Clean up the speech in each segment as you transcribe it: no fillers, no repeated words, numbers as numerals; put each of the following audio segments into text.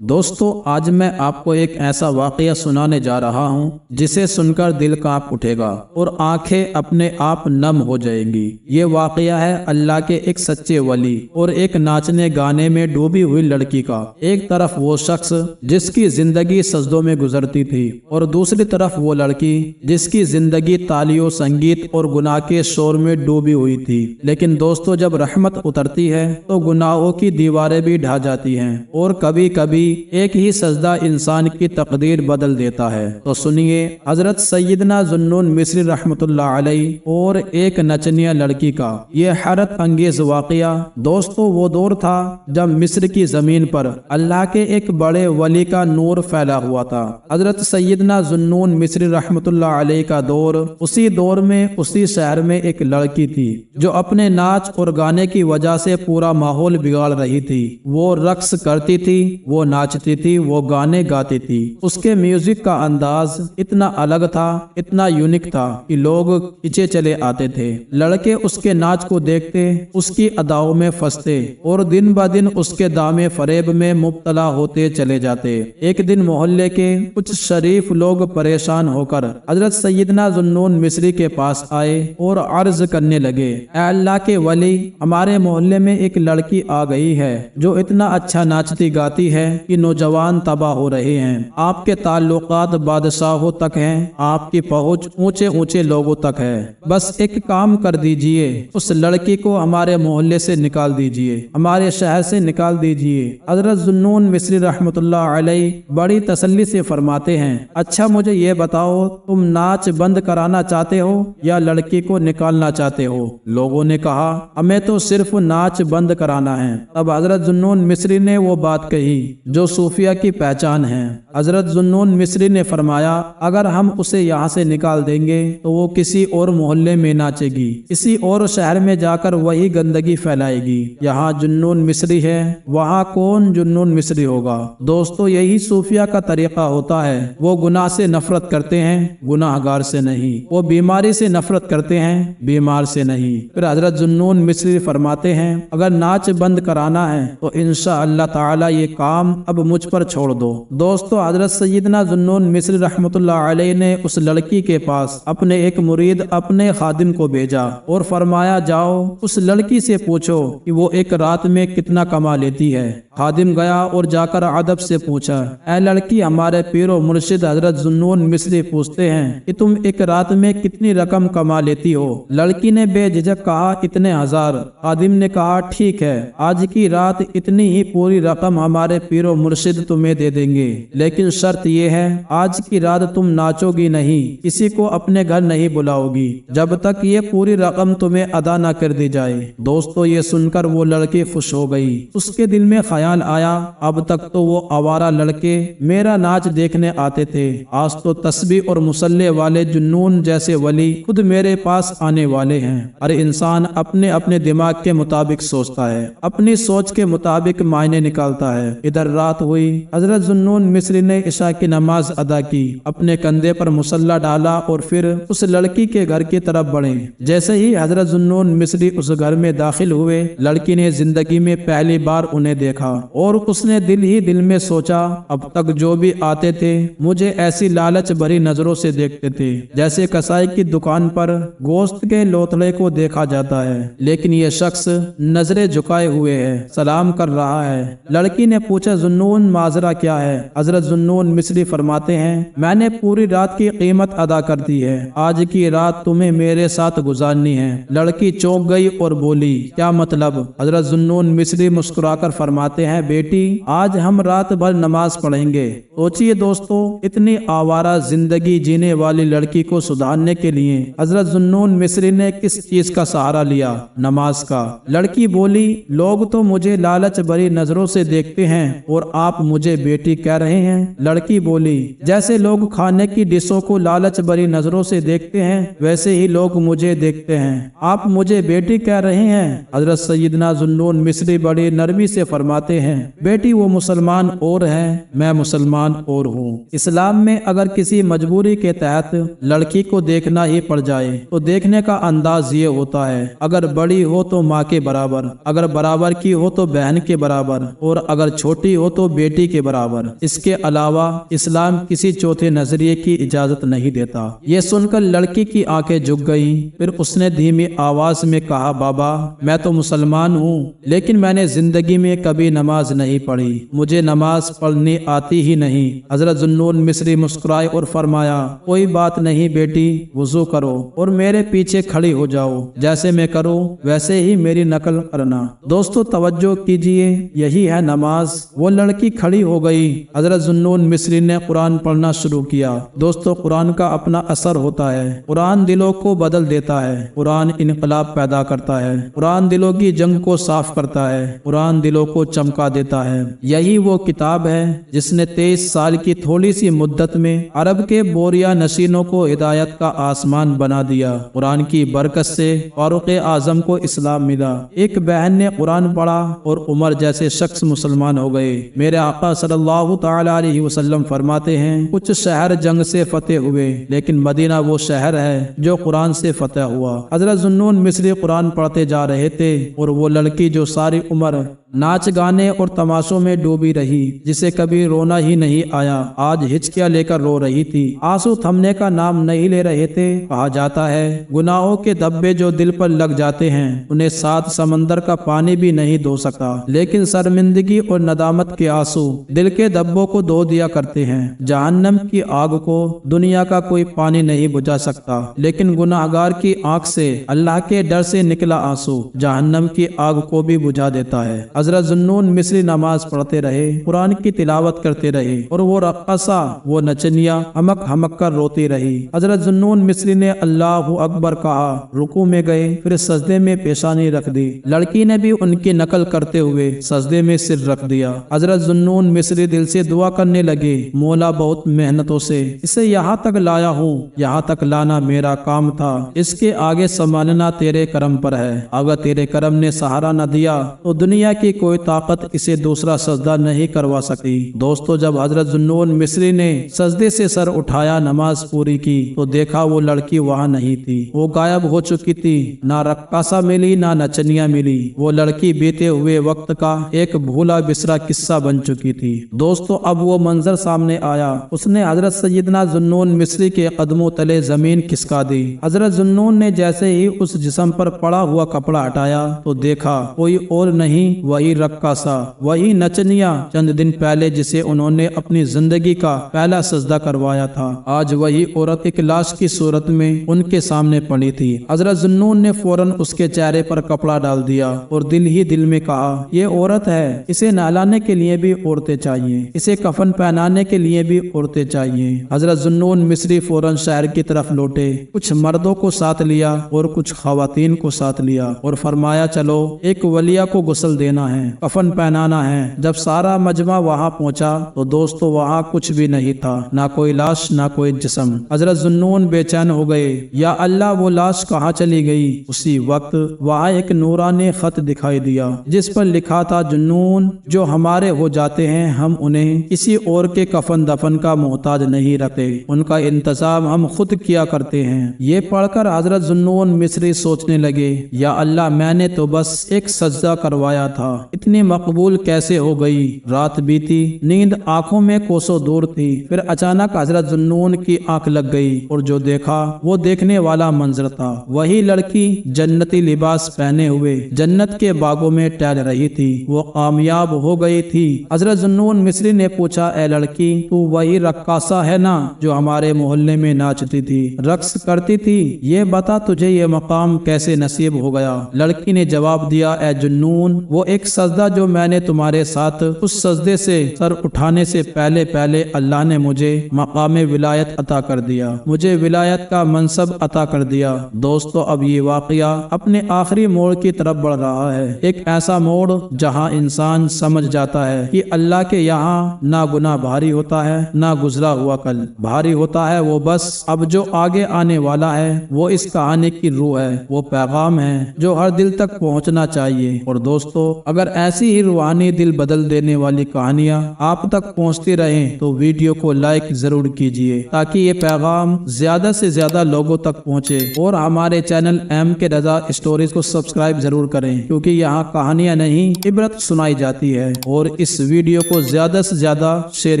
दोस्तों, आज मैं आपको एक ऐसा वाकया सुनाने जा रहा हूँ जिसे सुनकर दिल कांप उठेगा और आंखें अपने आप नम हो जाएंगी। ये वाकया है अल्लाह के एक सच्चे वली और एक नाचने गाने में डूबी हुई लड़की का। एक तरफ वो शख्स जिसकी जिंदगी सजदों में गुजरती थी और दूसरी तरफ वो लड़की जिसकी जिंदगी तालियों, संगीत और गुनाह के शोर में डूबी हुई थी। लेकिन दोस्तों, जब रहमत उतरती है तो गुनाहों की दीवारें भी ढह जाती हैं और कभी कभी एक ही सजदा इंसान की तकदीर बदल देता है। तो सुनिए हजरत सैयदना जुन्नून मिस्री रहमतुल्लाह अलैहि और एक नचनिया लड़की का ये हैरत अंगेज वाकया। दोस्तों, वो दौर था जब मिस्र की जमीन पर अल्लाह के एक बड़े वली का नूर फैला हुआ था। हजरत सैयदना जुन्नून मिस्री रहमतुल्लाह अलैहि का दौर, उसी दौर में उसी शहर में एक लड़की थी जो अपने नाच और गाने की वजह से पूरा माहौल बिगाड़ रही थी। वो रक्स करती थी, वो नाचती थी, वो गाने गाती थी। उसके म्यूजिक का अंदाज इतना अलग था, इतना यूनिक था कि लोग पीछे चले आते थे। लड़के उसके नाच को देखते, उसकी अदाओं में फंसते और दिन ब दिन उसके दामे फरेब में मुब्तला होते चले जाते। एक दिन मोहल्ले के कुछ शरीफ लोग परेशान होकर हजरत सैयदना जुन्नून मिस्री के पास आए और अर्ज करने लगे, ऐ अल्लाह के वली, हमारे मोहल्ले में एक लड़की आ गई है जो इतना अच्छा नाचती गाती है कि नौजवान तबाह हो रहे हैं। आपके ताल्लुकात बादशाहों तक हैं, आपकी पहुंच ऊंचे ऊंचे लोगों तक है। बस एक काम कर दीजिए, उस लड़की को हमारे मोहल्ले से निकाल दीजिए, हमारे शहर से निकाल दीजिए। हजरत जुन्नून मिस्री रहमतुल्लाह अलैहि बड़ी तसल्ली से फरमाते हैं, अच्छा मुझे ये बताओ, तुम नाच बंद कराना चाहते हो या लड़की को निकालना चाहते हो? लोगों ने कहा, हमें तो सिर्फ नाच बंद कराना है। तब हजरत जुन्नून मिस्री ने वो बात कही जो सूफिया की पहचान है। हजरत जुन्नून मिस्री ने फरमाया, अगर हम उसे यहाँ से निकाल देंगे तो वो किसी और मोहल्ले में नाचेगी, किसी और शहर में जाकर वही गंदगी फैलाएगी। यहाँ जुन्नून मिस्री है, वहाँ कौन जुन्नून मिस्री होगा? दोस्तों, यही सूफिया का तरीका होता है। वो गुनाह से नफरत करते हैं, गुनाहगार से नहीं। वो बीमारी से नफरत करते हैं, बीमार से नहीं। फिर हजरत जुन्नून मिस्री फरमाते हैं, अगर नाच बंद कराना है तो इंशाअल्लाह ताला ये काम अब मुझ पर छोड़ दो। दोस्तों, हजरत सैयदना जुन्नून मिस्री रहमतुल्लाह अलैहि ने उस लड़की के पास अपने एक मुरीद, अपने खादिम को भेजा और फरमाया, जाओ उस लड़की से पूछो कि वो एक रात में कितना कमा लेती है। खादिम गया और जाकर अदब से पूछा, ऐ लड़की, हमारे पीरो मुर्शिद हजरत जुन्नून मिस्री पूछते हैं कि तुम एक रात में कितनी रकम कमा लेती हो? लड़की ने बेझिझक कहा, इतने हजार। खादिम ने कहा, ठीक है, आज की रात इतनी ही पूरी रकम हमारे पीरो मुर्शिद तुम्हें दे देंगे, लेकिन शर्त यह है, आज की रात तुम नाचोगी नहीं, किसी को अपने घर नहीं बुलाओगी जब तक ये पूरी रकम तुम्हें अदा न कर दी जाए। दोस्तों, ये सुनकर वो लड़की खुश हो गई। उसके दिल में ख्याल आया, अब तक तो वो आवारा लड़के मेरा नाच देखने आते थे, आज तो तस्बीह और मुसल्ले वाले जुन्नून जैसे वली खुद मेरे पास आने वाले हैं। हर इंसान अपने अपने दिमाग के मुताबिक सोचता है, अपनी सोच के मुताबिक मायने निकालता है। इधर रात हुई, हजरत जुन्नून मिस्री ने इशा की नमाज अदा की, अपने कंधे पर मुसल्ला डाला और फिर उस लड़की के घर की तरफ बढ़े। जैसे ही हजरत जुन्नून मिस्री उस घर में दाखिल हुए, लड़की ने जिंदगी में पहली बार उन्हें देखा और उसने दिल ही दिल में सोचा, अब तक जो भी आते थे मुझे ऐसी लालच भरी नजरों से देखते थे जैसे कसाई की दुकान पर गोश्त के लोथड़े को देखा जाता है, लेकिन ये शख्स नजरें झुकाए हुए है, सलाम कर रहा है। लड़की ने पूछा, जुन्नून, माजरा क्या है? हजरत जुन्नून मिस्री फरमाते हैं, मैंने पूरी रात की कीमत अदा कर दी है, आज की रात तुम्हें मेरे साथ गुजारनी है। लड़की चौंक गई और बोली, क्या मतलब? हजरत जुन्नून मिस्री मुस्कुराकर फरमाते हैं, बेटी, आज हम रात भर नमाज पढ़ेंगे। सोचिए दोस्तों, इतनी आवारा जिंदगी जीने वाली लड़की को सुधारने के लिए हजरत जुन्नून मिस्री ने किस चीज का सहारा लिया? नमाज का। लड़की बोली, लोग तो मुझे लालच भरी नजरों से देखते हैं और आप मुझे बेटी कह रहे हैं? लड़की बोली, जैसे लोग खाने की डिशों को लालच भरी नजरों से देखते हैं, वैसे ही लोग मुझे देखते हैं, आप मुझे बेटी कह रहे हैं? हजरत सैयदना जुन्नून मिस्री बड़ी नरमी से फरमाते हैं, बेटी, वो मुसलमान और है, मैं मुसलमान और हूँ। इस्लाम में अगर किसी मजबूरी के तहत लड़की को देखना ही पड़ जाए तो देखने का अंदाज ये होता है, अगर बड़ी हो तो माँ के बराबर, अगर बराबर की हो तो बहन के बराबर, और अगर छोटी हो तो बेटी के बराबर। इसके अलावा इस्लाम किसी चौथे नजरिए की इजाजत नहीं देता। ये सुनकर लड़की की आंखें झुक गईं। फिर उसने धीमी आवाज में कहा, बाबा मैं तो मुसलमान हूँ, लेकिन मैंने जिंदगी में कभी नमाज नहीं पढ़ी, मुझे नमाज पढ़नी आती ही नहीं। हजरत जुन्नून मिस्री मुस्कुराए और फरमाया, कोई बात नहीं बेटी, वुजू करो और मेरे पीछे खड़ी हो जाओ, जैसे मैं करूँ वैसे ही मेरी नकल करना। दोस्तों तवज्जो कीजिए, यही है नमाज। वो लड़की खड़ी हो गई। हजरत जुन्नून मिस्री ने कुरान पढ़ना शुरू किया। दोस्तों कुरान का अपना असर होता है। कुरान दिलों को बदल देता है। कुरान इनकलाब पैदा करता है। कुरान दिलों की जंग को साफ करता है। कुरान दिलों को चमका देता है। यही वो किताब है जिसने 23 साल की थोड़ी सी मुद्दत में अरब के बोरिया नशीनों को हिदायत का आसमान बना दिया। कुरान की बरकत से फारूक आजम को इस्लाम मिला। एक बहन ने कुरान पढ़ा और उमर जैसे शख्स मुसलमान हो गए। मेरे आका सल्लल्लाहु तआला अलैहि वसल्लम फरमाते हैं, कुछ शहर जंग से फतेह हुए, लेकिन मदीना वो शहर है जो कुरान से फतेह हुआ। हजरत जुन्नून मिस्री कुरान पढ़ते जा रहे थे और वो लड़की जो सारी उम्र नाच गाने और तमाशों में डूबी रही, जिसे कभी रोना ही नहीं आया, आज हिचकियां लेकर रो रही थी। आंसू थमने का नाम नहीं ले रहे थे। कहा जाता है गुनाहों के धब्बे जो दिल पर लग जाते हैं उन्हें 7 समंदर का पानी भी नहीं धो सकता, लेकिन शर्मिंदगी और नदामत के आंसू दिल के धब्बों को धो दिया करते हैं। जहन्नम की आग को दुनिया का कोई पानी नहीं बुझा सकता, लेकिन गुनाहगार की आंख से अल्लाह के डर से निकला आंसू जहन्नम की आग को भी बुझा देता है। हजरत जुन्नून मिस्री नमाज पढ़ते रहे, कुरान की तिलावत करते रहे और वो रक्कासा, वो नचनिया हमक हमक कर रोती रही। हजरत जुन्नून मिस्री ने अल्लाहु अकबर कहा, रुकू में गए, फिर सजदे में पेशानी रख दी। लड़की ने भी उनकी नकल करते हुए सजदे में सिर रख दिया। हजरत जुन्नून मिस्री दिल से दुआ करने लगे, मौला बहुत मेहनतों से इसे यहाँ तक लाया हूँ, यहाँ तक लाना मेरा काम था, इसके आगे संभालना तेरे करम पर है। अगर तेरे करम ने सहारा न दिया तो दुनिया की कोई ताकत इसे दूसरा सजदा नहीं करवा सकती। दोस्तों जब हजरत जुन्नून मिस्री ने सजदे से सर उठाया, नमाज पूरी की, तो देखा वो लड़की वहाँ नहीं थी, वो गायब हो चुकी थी। ना रक्कासा मिली ना नचनिया मिली। वो लड़की बीते हुए वक्त का एक भूला बिसरा किस्सा बन चुकी थी। दोस्तों अब वो मंजर सामने आया। उसने हजरत सैयदना जुन्नून मिस्री के कदमों तले जमीन खिसका दी। हजरत जुन्नून ने जैसे ही उस जिस्म पर पड़ा हुआ कपड़ा हटाया तो देखा कोई और नहीं, वही रक्कासा, वही नचनिया चंद दिन पहले जिसे उन्होंने अपनी जिंदगी का पहला सजदा करवाया था। आज वही औरत एक लाश की सूरत में उनके सामने पड़ी थी। हजरत जुन्नून ने फौरन उसके चेहरे पर कपड़ा डाल दिया और दिल ही दिल में कहा, ये औरत है, इसे नहलाने के लिए भी औरतें चाहिए, इसे कफन पहनाने के लिए भी औरतें चाहिए। हजरत जुन्नून मिस्री फौरन शहर की तरफ लौटे। कुछ मर्दों को साथ लिया और कुछ खवातीन को साथ लिया और फरमाया, चलो एक वलिया को गुस्ल देना है, कफन पहनाना है। जब सारा मजमा वहाँ पहुँचा तो दोस्तों वहाँ कुछ भी नहीं था, ना कोई लाश ना कोई जिस्म। हजरत जुन्नून बेचैन हो गए, या अल्लाह वो लाश कहाँ चली गई। उसी वक्त वहाँ एक नूरानी खत दिखाई दिया जिस पर लिखा था, जुन्नून जो हमारे हो जाते हैं हम उन्हें किसी और के कफन दफन का मोहताज नहीं रखते, उनका इंतजाम हम खुद किया करते हैं। ये पढ़कर हजरत जुन्नून मिस्री सोचने लगे, या अल्लाह मैंने तो बस एक सजदा करवाया था, इतनी मकबूल कैसे हो गई। रात बीती, नींद आंखों में कोसों दूर थी। फिर अचानक हजरत जुन्नून की आंख लग गई और जो देखा वो देखने वाला मंजर था। वही लड़की जन्नती लिबास पहने हुए जन्नत के बागों में टहल रही थी। वो कामयाब हो गई थी। हजरत जुन्नून मिस्री ने पूछा, ए लड़की, तू वही रक्कासा है ना जो हमारे मोहल्ले में नाचती थी, रक्स करती थी, ये बता तुझे ये मकाम कैसे नसीब हो गया। लड़की ने जवाब दिया, ए जुन्नून, वो एक सजदा जो मैंने तुम्हारे साथ, उस सजदे से सर उठाने से पहले पहले अल्लाह ने मुझे मकाम विलायत अता कर दिया, मुझे विलायत का मनसब अता कर दिया। दोस्तों अब ये वाकया अपने आखिरी मोड़ की तरफ बढ़ रहा है। एक ऐसा मोड़ जहाँ इंसान समझ जाता है कि अल्लाह के यहाँ ना गुनाह भारी होता है ना गुजरा हुआ कल भारी होता है। वो बस अब जो आगे आने वाला है वो इस कहानी की रूह है, वो पैगाम है जो हर दिल तक पहुँचना चाहिए। और दोस्तों اگر ایسی ہی روحانی دل بدل دینے والی کہانیاں آپ تک پہنچتی رہیں تو ویڈیو کو لائک ضرور کیجیے تاکہ یہ پیغام زیادہ سے زیادہ لوگوں تک پہنچے، اور ہمارے چینل ایم کے رضا اسٹوریز کو سبسکرائب ضرور کریں، کیونکہ یہاں کہانیاں نہیں عبرت سنائی جاتی ہے۔ اور اس ویڈیو کو زیادہ سے زیادہ شیئر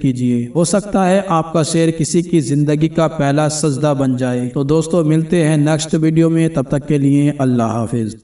کیجیے، ہو سکتا ہے آپ کا شیئر کسی کی زندگی کا پہلا سجدہ بن جائے۔ تو دوستو ملتے ہیں نیکسٹ ویڈیو میں، تب تک کے لیے اللہ حافظ۔